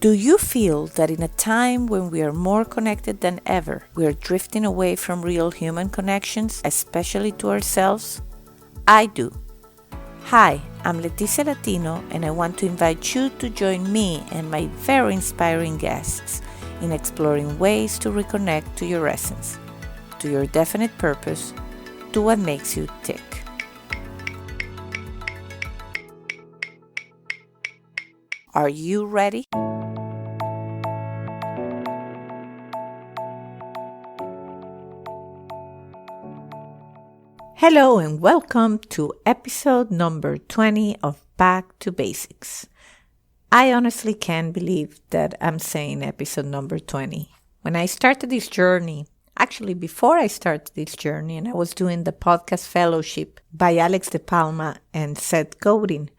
Do you feel that in a time when we are more connected than ever, we are drifting away from real human connections, especially to ourselves? I do. Hi, I'm Leticia Latino, and I want to invite you to join me and my very inspiring guests in exploring ways to reconnect to your essence, to your definite purpose, to what makes you tick. Are you ready? Hello and welcome to episode number 20 of Back to Basics. I honestly can't believe that I'm saying episode number 20. When I started this journey, actually before I started this journey and I was doing the podcast fellowship by Alex de Palma and Seth Godin,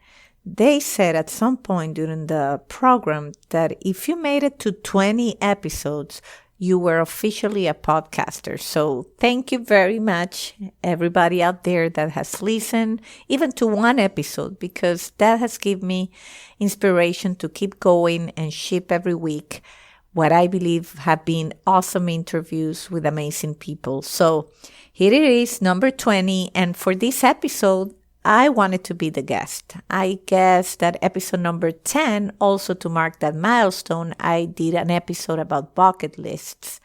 they said at some point during the program that if you made it to 20 episodes, you were officially a podcaster. So thank you very much, everybody out there that has listened, even to one episode, because that has given me inspiration to keep going and ship every week what I believe have been awesome interviews with amazing people. So here it is, number 20. And for this episode, I wanted to be the guest. I guess that episode number 10, also to mark that milestone, I did an episode about bucket lists.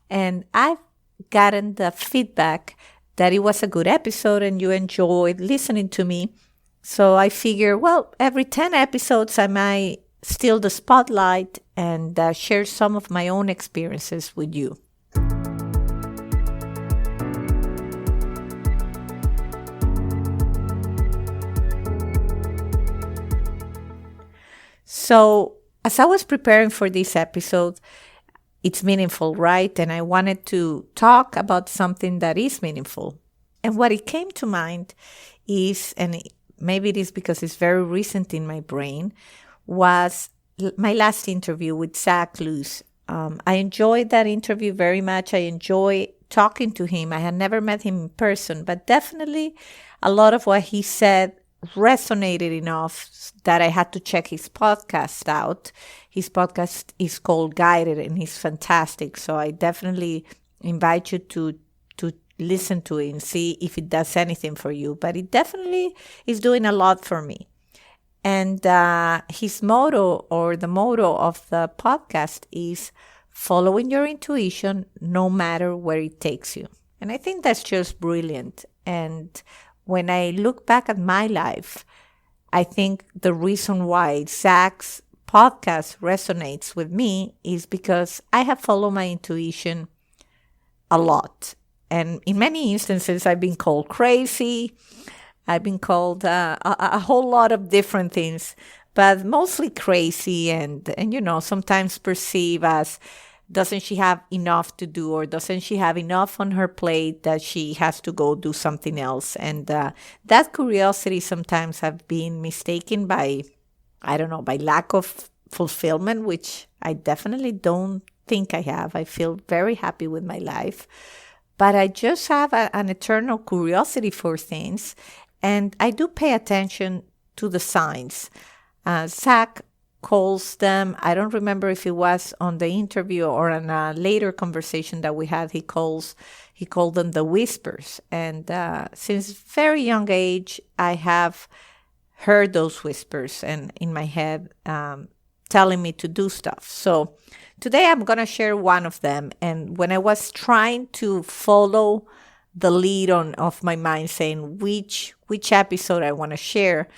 And I've gotten the feedback that it was a good episode and you enjoyed listening to me. So I figure, well, every 10 episodes, I might steal the spotlight and share some of my own experiences with you. So as I was preparing for this episode, it's meaningful, right? And I wanted to talk about something that is meaningful. And what it came to mind is, and maybe it is because it's very recent in my brain, was my last interview with Zach Luz. I enjoyed that interview very much. I enjoy talking to him. I had never met him in person, but definitely a lot of what he said resonated enough that I had to check his podcast out. His podcast is called Guided and he's fantastic. So I definitely invite you to listen to it and see if it does anything for you. But it definitely is doing a lot for me. And his motto, or the motto of the podcast, is following your intuition no matter where it takes you. And I think that's just brilliant. And when I look back at my life, I think the reason why Zach's podcast resonates with me is because I have followed my intuition a lot. And in many instances, I've been called crazy. I've been called a whole lot of different things, but mostly crazy and sometimes perceived as, doesn't she have enough to do, or doesn't she have enough on her plate that she has to go do something else? And that curiosity sometimes have been mistaken by lack of fulfillment, which I definitely don't think I have. I feel very happy with my life, but I just have an eternal curiosity for things, and I do pay attention to the signs. Zach calls them, I don't remember if it was on the interview or in a later conversation that we had, he called them the whispers. And since very young age, I have heard those whispers and in my head telling me to do stuff. So today I'm going to share one of them. And when I was trying to follow the lead of my mind saying which episode I want to share,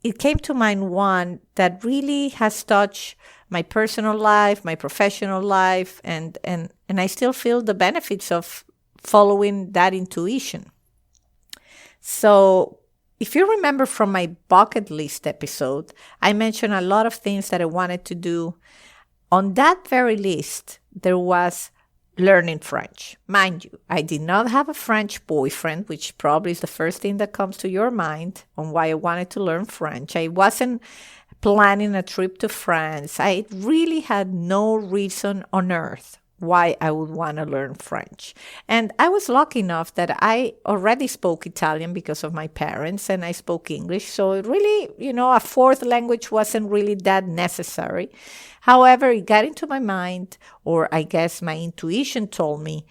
it came to mind one that really has touched my personal life, my professional life, and I still feel the benefits of following that intuition. So if you remember from my bucket list episode, I mentioned a lot of things that I wanted to do. On that very list, there was learning French. Mind you, I did not have a French boyfriend, which probably is the first thing that comes to your mind on why I wanted to learn French. I wasn't planning a trip to France. I really had no reason on earth why I would want to learn French. And I was lucky enough that I already spoke Italian because of my parents, and I spoke English. So it really, a fourth language wasn't really that necessary. However, it got into my mind, or I guess my intuition told me,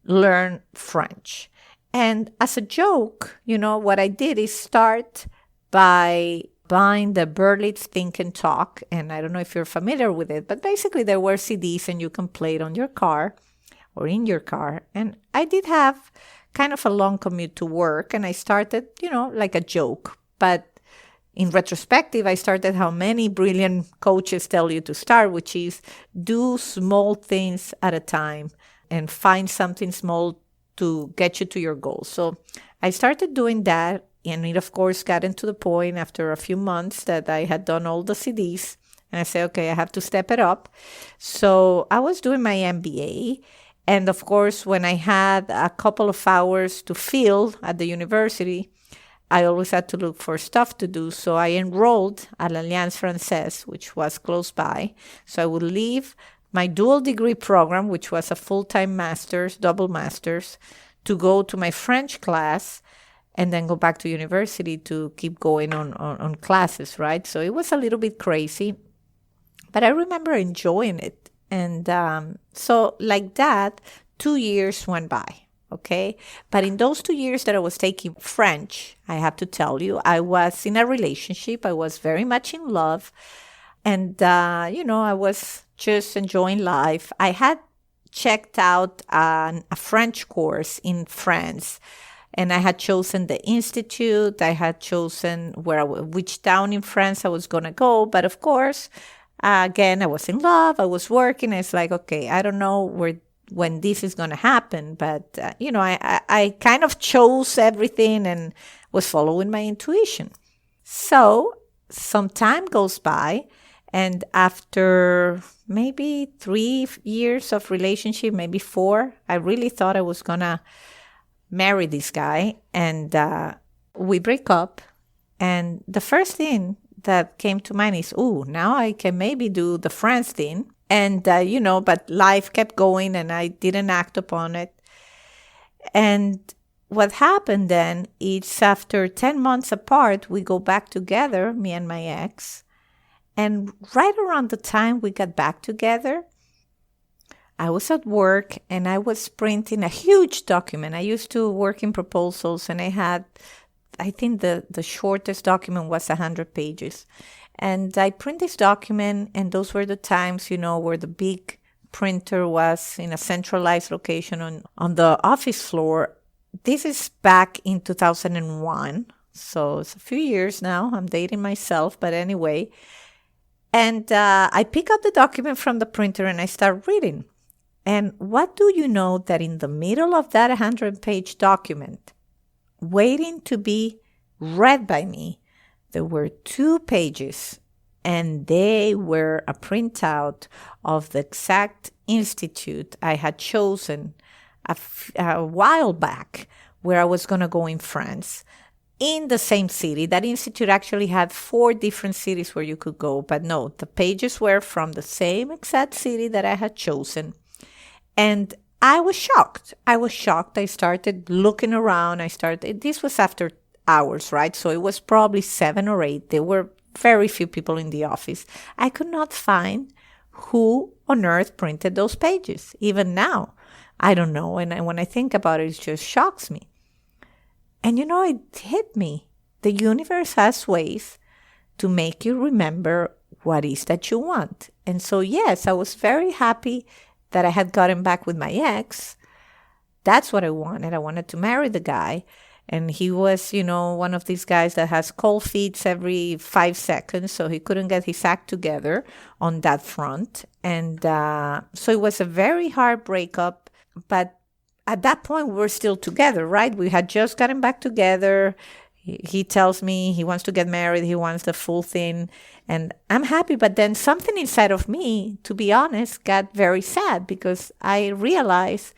learn French. And as a joke, what I did is start by buying the Berlitz Think and Talk. And I don't know if you're familiar with it, but basically there were CDs and you can play it on your car or in your car. And I did have kind of a long commute to work, and I started, like a joke. But in retrospective, I started how many brilliant coaches tell you to start, which is do small things at a time and find something small to get you to your goal. So I started doing that. And it, of course, got into the point after a few months that I had done all the CDs. And I said, okay, I have to step it up. So I was doing my MBA. And, of course, when I had a couple of hours to fill at the university, I always had to look for stuff to do. So I enrolled at l'Alliance Française, which was close by. So I would leave my dual degree program, which was a full-time master's, double master's, to go to my French class, and then go back to university to keep going on classes, right? So it was a little bit crazy, but I remember enjoying it. And so like that, 2 years went by, okay? But in those 2 years that I was taking French, I have to tell you, I was in a relationship. I was very much in love. And, I was just enjoying life. I had checked out a French course in France. And I had chosen the institute. I had chosen which town in France I was going to go. But of course, again, I was in love. I was working. It's like, okay, I don't know when this is going to happen. But, I kind of chose everything and was following my intuition. So some time goes by. And after maybe 3 years of relationship, maybe 4, I really thought I was going to marry this guy, and we break up. And the first thing that came to mind is, now I can maybe do the France thing. And, but life kept going and I didn't act upon it. And what happened then is after 10 months apart, we go back together, me and my ex. And right around the time we got back together, I was at work and I was printing a huge document. I used to work in proposals, and I think the shortest document was 100 pages. And I print this document, and those were the times, where the big printer was in a centralized location on the office floor. This is back in 2001. So it's a few years now. I'm dating myself, but anyway. And I pick up the document from the printer and I start reading. And what do you know that in the middle of that 100-page document, waiting to be read by me, there were 2 pages, and they were a printout of the exact institute I had chosen a while back, where I was going to go in France, in the same city. That institute actually had 4 different cities where you could go, but no, the pages were from the same exact city that I had chosen. And I was shocked. I started looking around. This was after hours, right? So it was probably 7 or 8. There were very few people in the office. I could not find who on earth printed those pages. Even now, I don't know. And when I think about it, it just shocks me. And it hit me. The universe has ways to make you remember what is that you want. And so, yes, I was very happy that I had gotten back with my ex. That's what I wanted. I wanted to marry the guy. And he was, one of these guys that has cold feet every 5 seconds. So he couldn't get his act together on that front. And so it was a very hard breakup. But at that point, we were still together, right? We had just gotten back together. He tells me he wants to get married. He wants the full thing. And I'm happy. But then something inside of me, to be honest, got very sad because I realized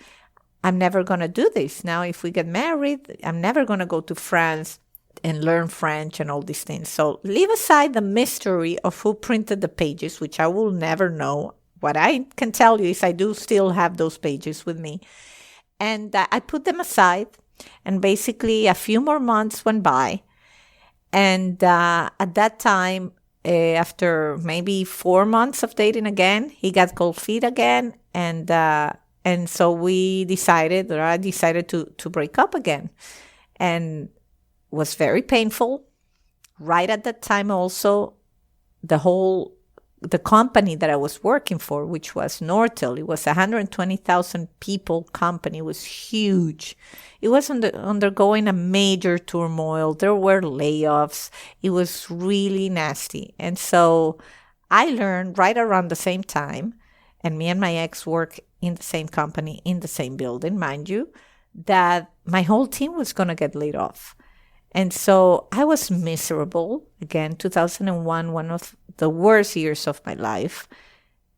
I'm never going to do this. Now, if we get married, I'm never going to go to France and learn French and all these things. So leave aside the mystery of who printed the pages, which I will never know. what I can tell you is I do still have those pages with me. And I put them aside. And basically, a few more months went by. And at that time, after maybe 4 months of dating again, he got cold feet again. And so we decided, or I decided to break up again. And was very painful. Right at that time also, the company that I was working for, which was Nortel, it was 120,000 people company. It was huge. It was undergoing a major turmoil. There were layoffs. It was really nasty. And so I learned right around the same time, and me and my ex work in the same company, in the same building, mind you, that my whole team was going to get laid off. And so I was miserable. Again, 2001, one of the worst years of my life.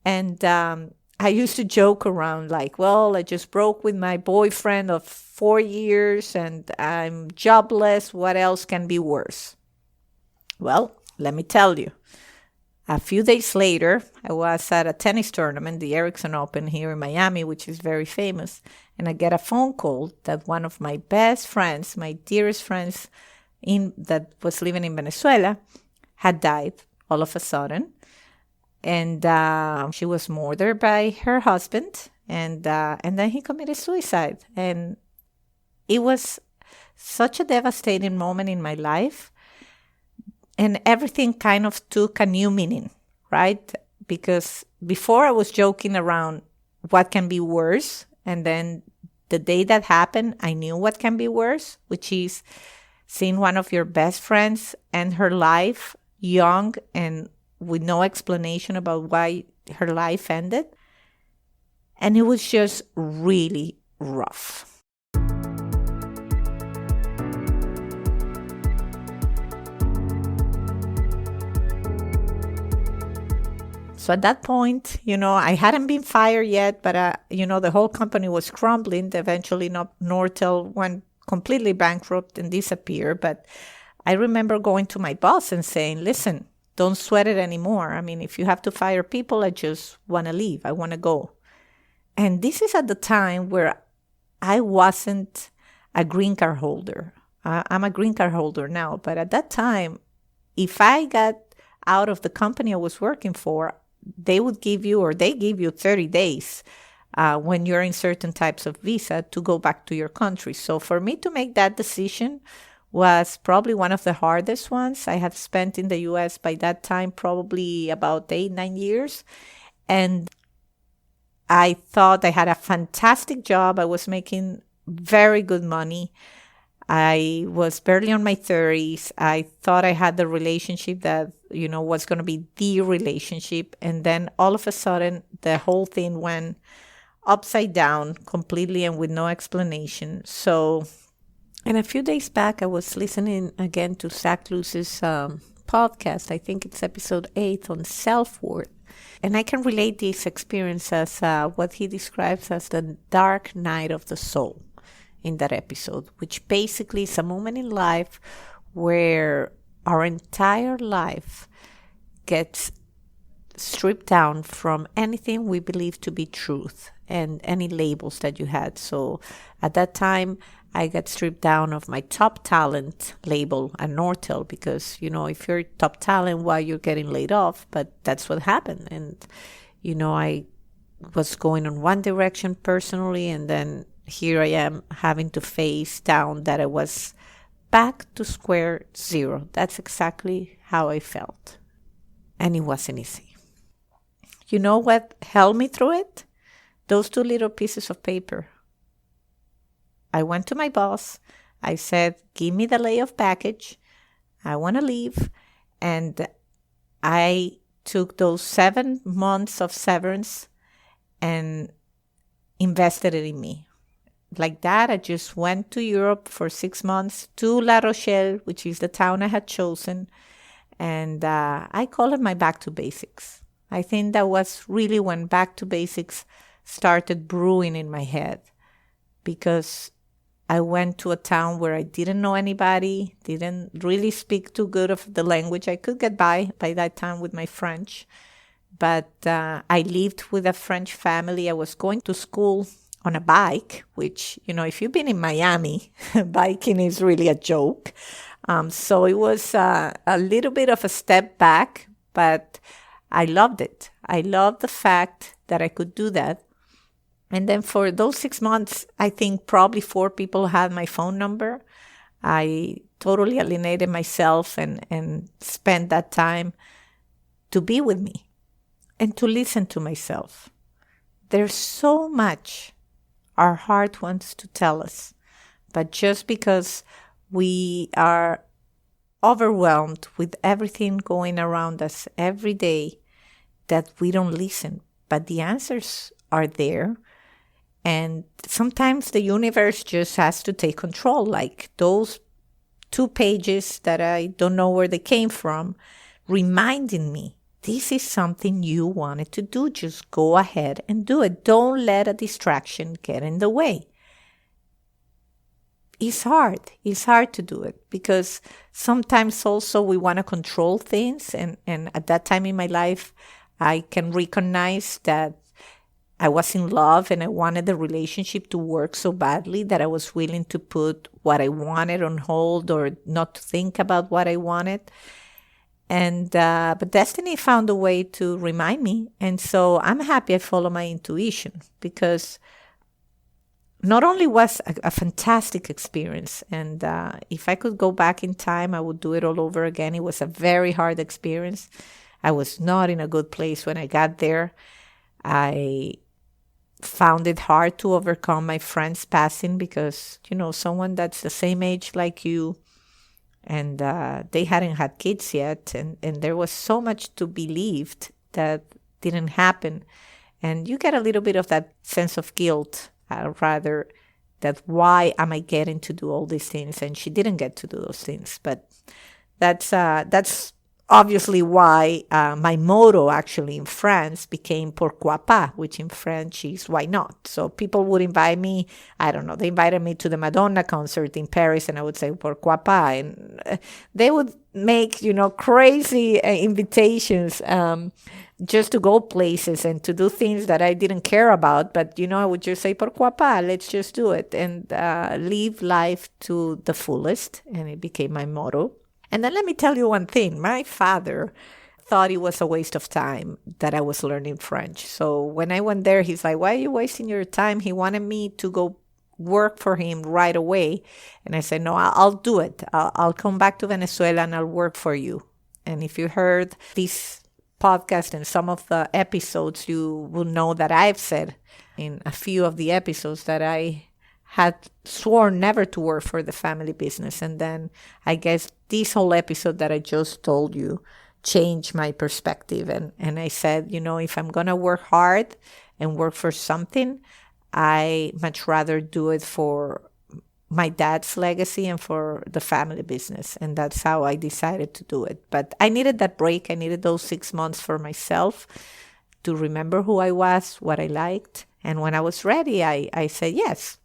And I used to joke around like, well, I just broke with my boyfriend of 4 years and I'm jobless. What else can be worse? Well, let me tell you. A few days later, I was at a tennis tournament, the Ericsson Open here in Miami, which is very famous. And I get a phone call that one of my best friends, my dearest friends that was living in Venezuela, had died all of a sudden. And she was murdered by her husband. And then he committed suicide. And it was such a devastating moment in my life. And everything kind of took a new meaning, right? Because before I was joking around what can be worse. And then the day that happened, I knew what can be worse, which is seeing one of your best friends end her life young and with no explanation about why her life ended. And it was just really rough. So at that point, I hadn't been fired yet, but, the whole company was crumbling. Eventually, Nortel went completely bankrupt and disappeared. But I remember going to my boss and saying, listen, don't sweat it anymore. I mean, if you have to fire people, I just want to leave. I want to go. And this is at the time where I wasn't a green card holder. I'm a green card holder now. But at that time, if I got out of the company I was working for, they give you 30 days when you're in certain types of visa to go back to your country. So for me to make that decision was probably one of the hardest ones. I had spent in the U.S. by that time probably about 8-9 years. And I thought I had a fantastic job. I was making very good money. I was barely on my 30s. I thought I had the relationship that, was going to be the relationship. And then all of a sudden, the whole thing went upside down completely and with no explanation. So, and a few days back, I was listening again to Zach Luz's podcast. I think it's episode 8 on self-worth. And I can relate this experience as what he describes as the dark night of the soul in that episode, which basically is a moment in life where our entire life gets stripped down from anything we believe to be truth and any labels that you had. So at that time, I got stripped down of my top talent label at Nortel because, if you're top talent, why you're getting laid off? But that's what happened. And, I was going in one direction personally, and then here I am having to face down that I was back to square zero. That's exactly how I felt. And it wasn't easy. You know what held me through it? Those 2 little pieces of paper. I went to my boss. I said, give me the layoff package. I want to leave. And I took those 7 months of severance and invested it in me. Like that, I just went to Europe for 6 months to La Rochelle, which is the town I had chosen. And I call it my back to basics. I think that was really when back to basics started brewing in my head, because I went to a town where I didn't know anybody, didn't really speak too good of the language. I could get by that time with my French. but I lived with a French family. I was going to school on a bike, which, if you've been in Miami, biking is really a joke. So it was a little bit of a step back, but I loved it. I loved the fact that I could do that. And then for those 6 months, I think probably 4 people had my phone number. I totally alienated myself and spent that time to be with me and to listen to myself. There's so much our heart wants to tell us, but just because we are overwhelmed with everything going around us every day, that we don't listen. But the answers are there. And sometimes the universe just has to take control, like those 2 pages that I don't know where they came from, reminding me, this is something you wanted to do. Just go ahead and do it. Don't let a distraction get in the way. It's hard. It's hard to do it because sometimes also we want to control things. And at that time in my life, I can recognize that I was in love and I wanted the relationship to work so badly that I was willing to put what I wanted on hold or not to think about what I wanted. And but destiny found a way to remind me. And so I'm happy I follow my intuition because not only was a fantastic experience, and if I could go back in time, I would do it all over again. It was a very hard experience. I was not in a good place when I got there. I found it hard to overcome my friend's passing because, someone that's the same age like you, and they hadn't had kids yet, and there was so much to believed that didn't happen. And you get a little bit of that sense of guilt, rather, that why am I getting to do all these things? And she didn't get to do those things. But that's obviously why my motto actually in France became pourquoi pas, which in French is why not. So people would invite me, I don't know, they invited me to the Madonna concert in Paris and I would say pourquoi pas. And they would make, crazy invitations just to go places and to do things that I didn't care about. But, I would just say pourquoi pas, let's just do it and live life to the fullest. And it became my motto. And then let me tell you one thing. My father thought it was a waste of time that I was learning French. So when I went there, he's like, why are you wasting your time? He wanted me to go work for him right away. And I said, no, I'll do it. I'll come back to Venezuela and I'll work for you. And if you heard this podcast and some of the episodes, you will know that I've said in a few of the episodes that I had sworn never to work for the family business. And then I guess this whole episode that I just told you changed my perspective. And I said, if I'm going to work hard and work for something, I much rather do it for my dad's legacy and for the family business. And that's how I decided to do it. But I needed that break. I needed those 6 months for myself to remember who I was, what I liked. And when I was ready, I said yes.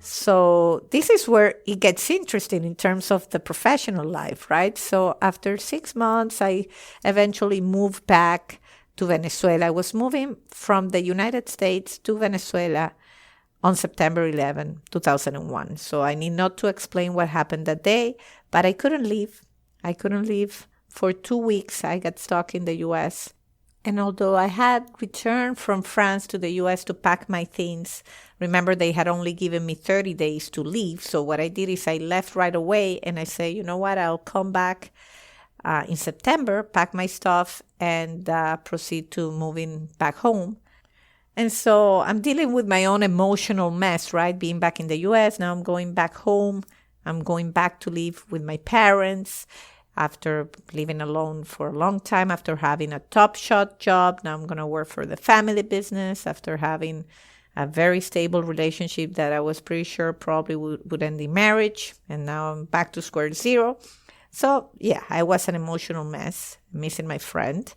So this is where it gets interesting in terms of the professional life, right? So after 6 months, I eventually moved back to Venezuela. I was moving from the United States to Venezuela on September 11, 2001. So I need not to explain what happened that day, but I couldn't leave. I couldn't leave. For 2 weeks, I got stuck in the U.S. And although I had returned from France to the U.S. to pack my things, remember they had only given me 30 days to leave. So what I did is I left right away and I said, you know what, I'll come back in September, pack my stuff and proceed to moving back home. And so I'm dealing with my own emotional mess, right? Being back in the U.S., now I'm going back home. I'm going back to live with my parents. After living alone for a long time, after having a top shot job, now I'm going to work for the family business. After having a very stable relationship that I was pretty sure probably would end in marriage. And now I'm back to square zero. So yeah, I was an emotional mess, missing my friend.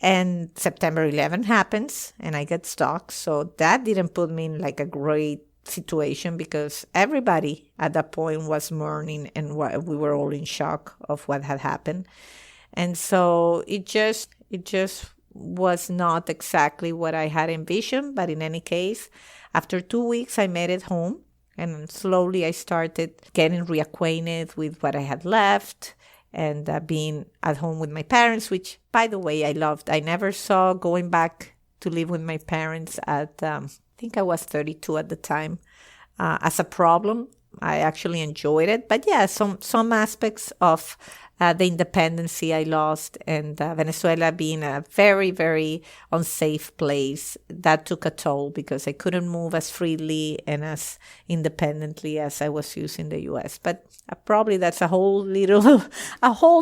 And September 11 happens and I get stuck. So that didn't put me in like a great situation because everybody at that point was mourning and we were all in shock of what had happened. And so it just was not exactly what I had envisioned. But in any case, after 2 weeks, I made it home. And slowly I started getting reacquainted with what I had left and being at home with my parents, which, by the way, I loved. I never saw going back to live with my parents at, I think I was 32 at the time, as a problem. I actually enjoyed it. But yeah, some aspects of the independency I lost, and Venezuela being a very, very unsafe place, that took a toll because I couldn't move as freely and as independently as I was used in the U.S. But probably that's a whole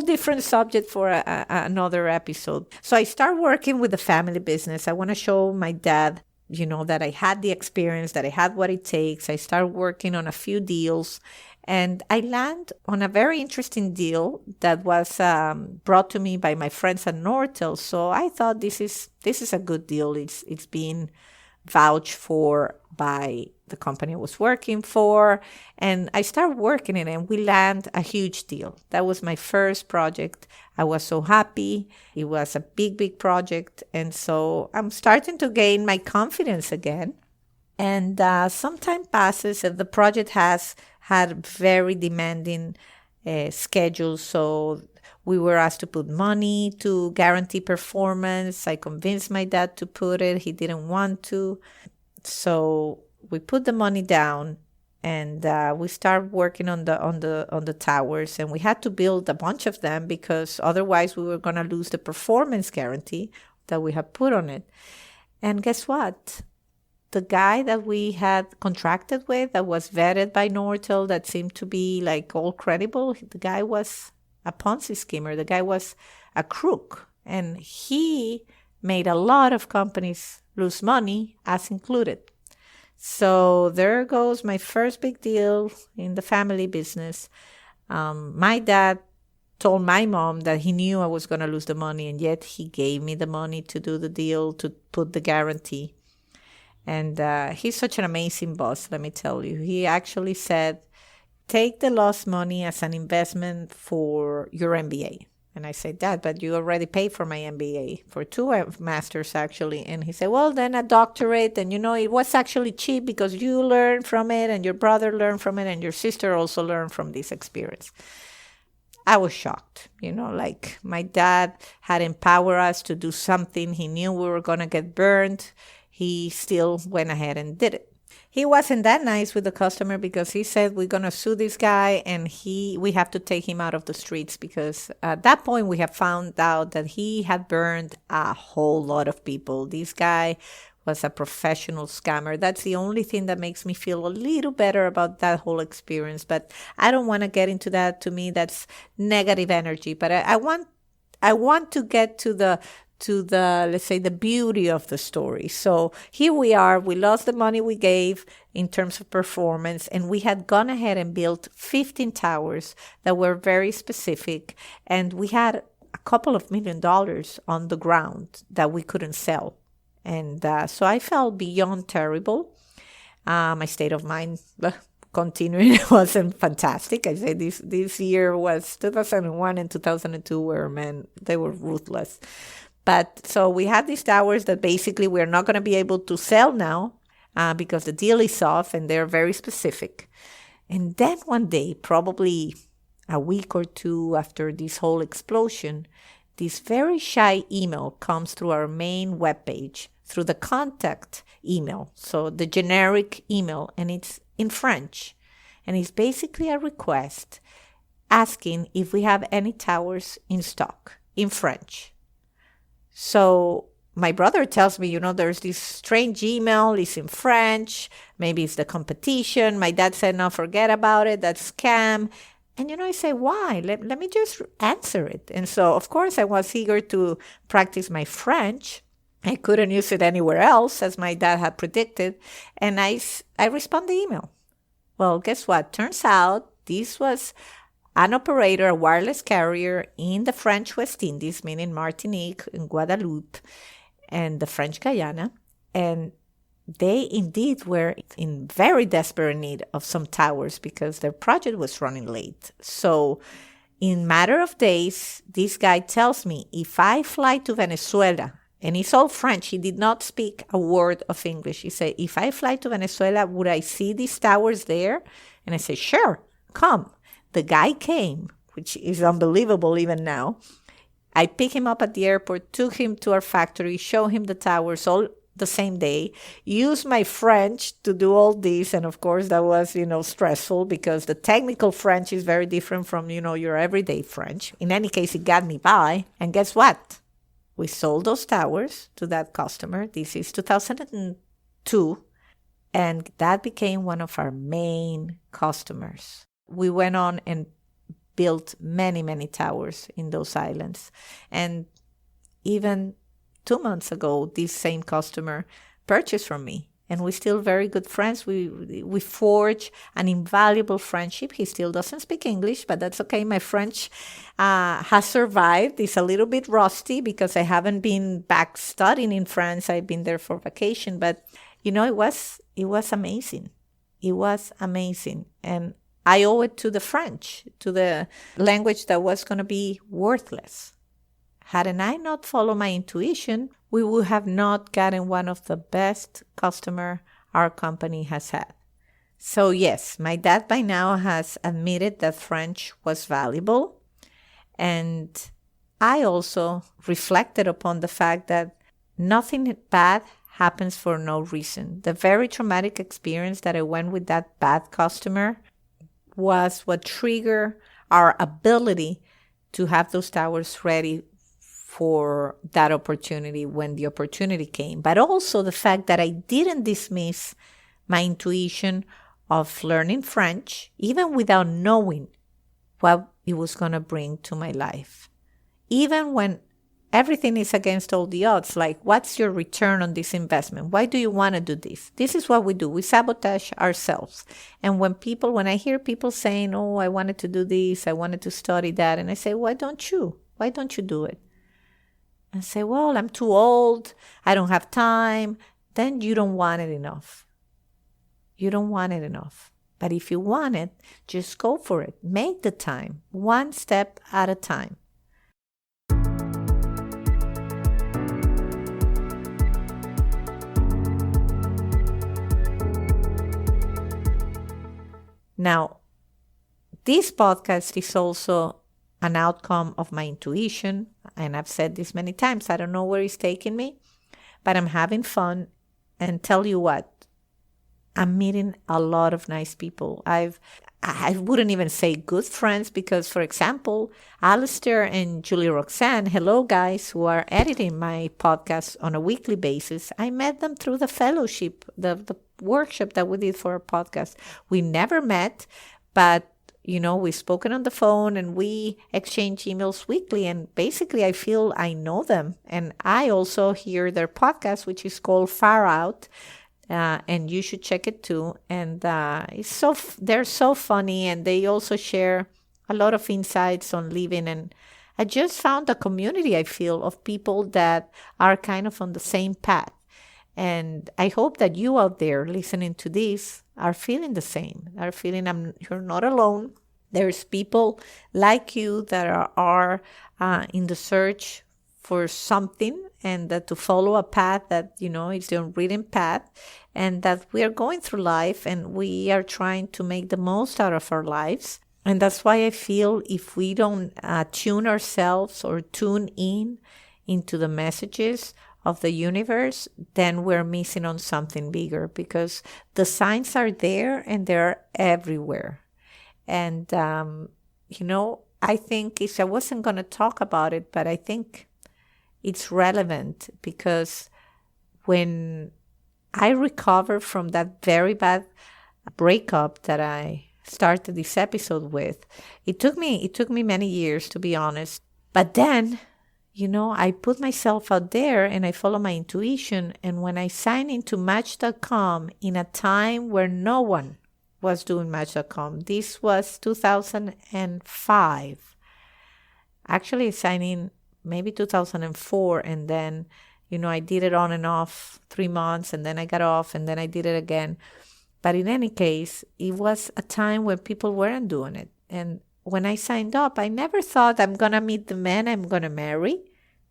different subject for another episode. So I start working with the family business. I want to show my dad, that I had the experience, that I had what it takes. I start working on a few deals. And I land on a very interesting deal that was brought to me by my friends at Nortel. So I thought this is a good deal. It's being vouched for by the company I was working for. And I start working it and we land a huge deal. That was my first project. I was so happy. It was a big, big project. And so I'm starting to gain my confidence again. And some time passes and the project has had very demanding schedules. So we were asked to put money to guarantee performance. I convinced my dad to put it. He didn't want to. So we put the money down and we started working on the towers. And we had to build a bunch of them because otherwise we were going to lose the performance guarantee that we had put on it. And guess what? The guy that we had contracted with, that was vetted by Nortel, that seemed to be like all credible, the guy was a Ponzi schemer. The guy was a crook. And he made a lot of companies lose money, us included. So there goes my first big deal in the family business. My dad told my mom that he knew I was going to lose the money, and yet he gave me the money to do the deal, to put the guarantee. And he's such an amazing boss, let me tell you. He actually said, take the lost money as an investment for your MBA. And I said, Dad, but you already paid for my MBA, for 2 masters actually. And he said, well, then a doctorate. And it was actually cheap because you learned from it and your brother learned from it and your sister also learned from this experience. I was shocked, like my dad had empowered us to do something. He knew we were going to get burned. He still went ahead and did it. He wasn't that nice with the customer because he said, we're going to sue this guy and we have to take him out of the streets, because at that point we have found out that he had burned a whole lot of people. This guy was a professional scammer. That's the only thing that makes me feel a little better about that whole experience. But I don't want to get into that. To me, that's negative energy. But I want to get to the let's say, the beauty of the story. So here we are, we lost the money we gave in terms of performance, and we had gone ahead and built 15 towers that were very specific, and we had a couple of $1 million on the ground that we couldn't sell. And so I felt beyond terrible. My state of mind continuing wasn't fantastic. I say this year was 2001 and 2002 were, man, they were ruthless. But so we had these towers that basically we're not going to be able to sell now because the deal is off and they're very specific. And then one day, probably a week or two after this whole explosion, this very shy email comes through our main webpage, through the contact email. So the generic email, and it's in French. And it's basically a request asking if we have any towers in stock in French. So my brother tells me, there's this strange email. It's in French. Maybe it's the competition. My dad said, no, forget about it. That's scam. And, I say, why? Let me just answer it. And so, of course, I was eager to practice my French. I couldn't use it anywhere else, as my dad had predicted. And I respond the email. Well, guess what? Turns out this was an operator, a wireless carrier in the French West Indies, meaning Martinique and Guadeloupe and the French Guyana. And they indeed were in very desperate need of some towers because their project was running late. So in matter of days, this guy tells me, if I fly to Venezuela, and it's all French, he did not speak a word of English. He said, if I fly to Venezuela, would I see these towers there? And I said, sure, come. The guy came, which is unbelievable even now. I picked him up at the airport, took him to our factory, showed him the towers all the same day, used my French to do all this. And of course, that was, stressful because the technical French is very different from, your everyday French. In any case, it got me by. And guess what? We sold those towers to that customer. This is 2002. And that became one of our main customers. We went on and built many, many towers in those islands. And even 2 months ago, this same customer purchased from me. And we're still very good friends. We forged an invaluable friendship. He still doesn't speak English, but that's okay. My French has survived. It's a little bit rusty because I haven't been back studying in France. I've been there for vacation. But, it was amazing. It was amazing. And I owe it to the French, to the language that was going to be worthless. Hadn't I not followed my intuition, we would have not gotten one of the best customer our company has had. So yes, my dad by now has admitted that French was valuable. And I also reflected upon the fact that nothing bad happens for no reason. The very traumatic experience that I went with that bad customer was what triggered our ability to have those towers ready for that opportunity when the opportunity came. But also the fact that I didn't dismiss my intuition of learning French, even without knowing what it was going to bring to my life. Even when everything is against all the odds, like what's your return on this investment? Why do you want to do this? This is what we do. We sabotage ourselves. And when I hear people saying, oh, I wanted to do this, I wanted to study that, and I say, why don't you? Why don't you do it? And say, well, I'm too old, I don't have time. Then you don't want it enough. You don't want it enough. But if you want it, just go for it. Make the time, one step at a time. Now, this podcast is also an outcome of my intuition. And I've said this many times. I don't know where it's taking me, but I'm having fun. And tell you what, I'm meeting a lot of nice people. I wouldn't even say good friends because, for example, Alasdair and Julie-Roxane, hello guys who are editing my podcast on a weekly basis. I met them through the fellowship, the workshop that we did for our podcast. We never met, but we've spoken on the phone and we exchange emails weekly. And basically, I feel I know them. And I also hear their podcast, which is called Far Out. And you should check it too. And they're so funny. And they also share a lot of insights on living. And I just found a community, I feel, of people that are kind of on the same path. And I hope that you out there listening to this are feeling the same, are feeling you're not alone. There's people like you that are in the search for something and that to follow a path that, is the unwritten path, and that we are going through life and we are trying to make the most out of our lives. And that's why I feel if we don't tune ourselves or tune into the messages of the universe, then we're missing on something bigger because the signs are there and they're everywhere. And, I think I wasn't going to talk about it, but I think it's relevant because when I recovered from that very bad breakup that I started this episode with, it took me many years, to be honest. But then, I put myself out there and I follow my intuition. And when I signed into Match.com in a time where no one was doing Match.com, this was 2005. Actually, I signed in maybe 2004. And then, I did it on and off 3 months, and then I got off, and then I did it again. But in any case, it was a time when people weren't doing it. And when I signed up, I never thought I'm going to meet the man I'm going to marry.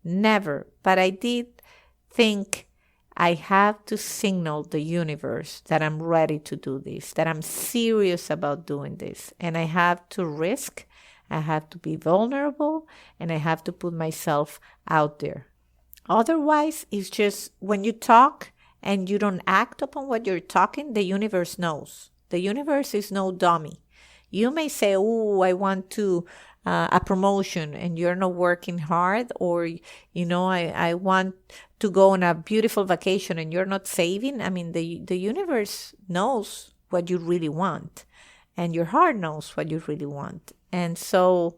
Never. But I did think I have to signal the universe that I'm ready to do this, that I'm serious about doing this. And I have to risk, I have to be vulnerable, and I have to put myself out there. Otherwise, it's just when you talk and you don't act upon what you're talking, the universe knows. The universe is no dummy. You may say, oh, I want to a promotion, and you're not working hard, or, I want to go on a beautiful vacation and you're not saving. I mean, the universe knows what you really want, and your heart knows what you really want. And so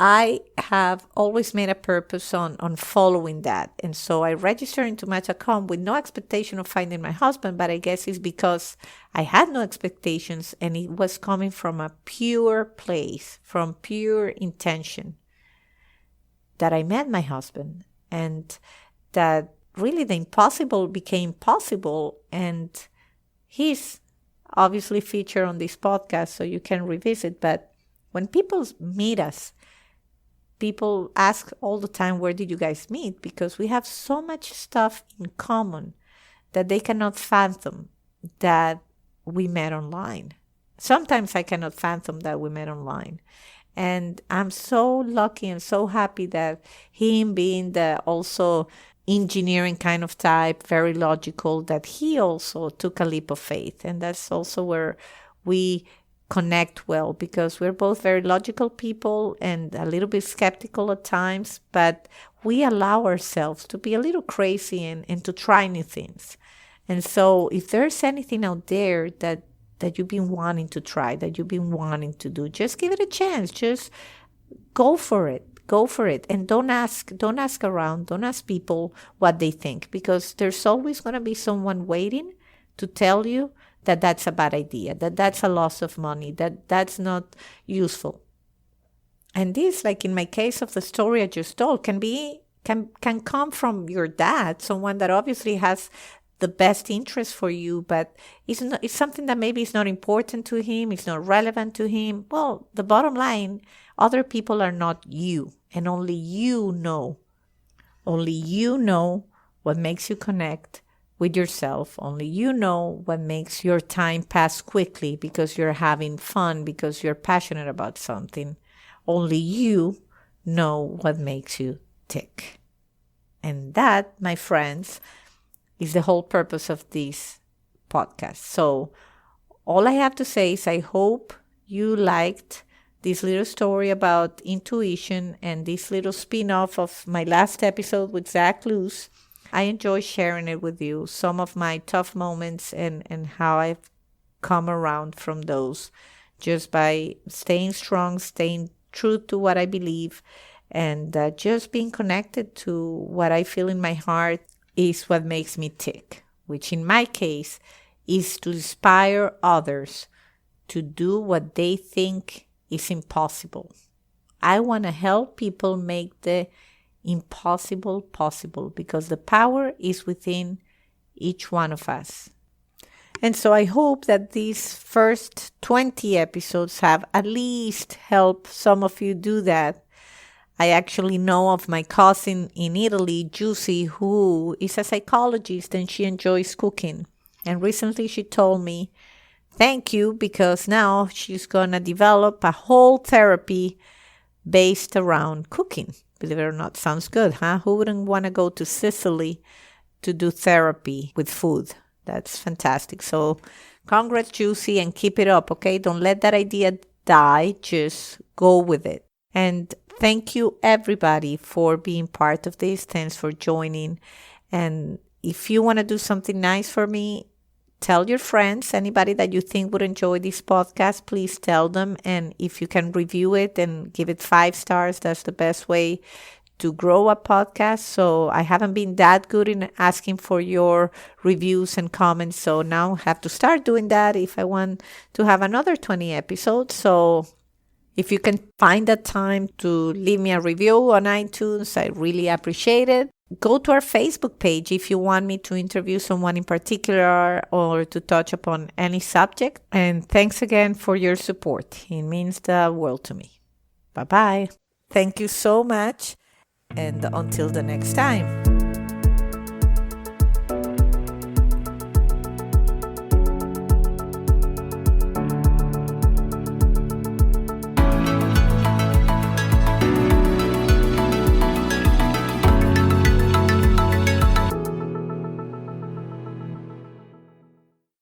I have always made a purpose on following that. And so I registered into Match.com with no expectation of finding my husband, but I guess it's because I had no expectations, and it was coming from a pure place, from pure intention, that I met my husband, and that really the impossible became possible. And he's obviously featured on this podcast, so you can revisit. But when people meet us, people ask all the time, where did you guys meet? Because we have so much stuff in common that they cannot fathom that we met online. Sometimes I cannot fathom that we met online. And I'm so lucky and so happy that him being the also engineering kind of type, very logical, that he also took a leap of faith. And that's also where we connect well, because we're both very logical people and a little bit skeptical at times, but we allow ourselves to be a little crazy and to try new things. And so if there's anything out there that you've been wanting to try, that you've been wanting to do, just give it a chance. Just go for it. Go for it. And don't ask around. Don't ask people what they think, because there's always going to be someone waiting to tell you that that's a bad idea, that that's a loss of money, that that's not useful. And this, like in my case of the story I just told, can come from your dad, someone that obviously has the best interest for you, but it's something that maybe is not important to him, it's not relevant to him. Well, the bottom line, other people are not you, and only you know what makes you connect with yourself. Only you know what makes your time pass quickly, because you're having fun, because you're passionate about something. Only you know what makes you tick. And that, my friends, is the whole purpose of this podcast. So all I have to say is I hope you liked this little story about intuition and this little spin-off of my last episode with Zach Luz. I enjoy sharing it with you, some of my tough moments and how I've come around from those, just by staying strong, staying true to what I believe, and just being connected to what I feel in my heart is what makes me tick, which in my case is to inspire others to do what they think is impossible. I want to help people make the impossible possible, because the power is within each one of us. And so I hope that these first 20 episodes have at least helped some of you do that. I actually know of my cousin in Italy, Juicy, who is a psychologist and she enjoys cooking. And recently she told me, thank you, because now she's going to develop a whole therapy based around cooking. Believe it or not, sounds good, huh? Who wouldn't want to go to Sicily to do therapy with food? That's fantastic. So congrats, Juicy, and keep it up, okay? Don't let that idea die. Just go with it. And thank you, everybody, for being part of this. Thanks for joining. And if you want to do something nice for me, tell your friends, anybody that you think would enjoy this podcast, please tell them. And if you can review it and give it 5 stars, that's the best way to grow a podcast. So I haven't been that good in asking for your reviews and comments. So now I have to start doing that if I want to have another 20 episodes. So if you can find that time to leave me a review on iTunes, I really appreciate it. Go to our Facebook page if you want me to interview someone in particular or to touch upon any subject. And thanks again for your support. It means the world to me. Bye-bye. Thank you so much. And until the next time.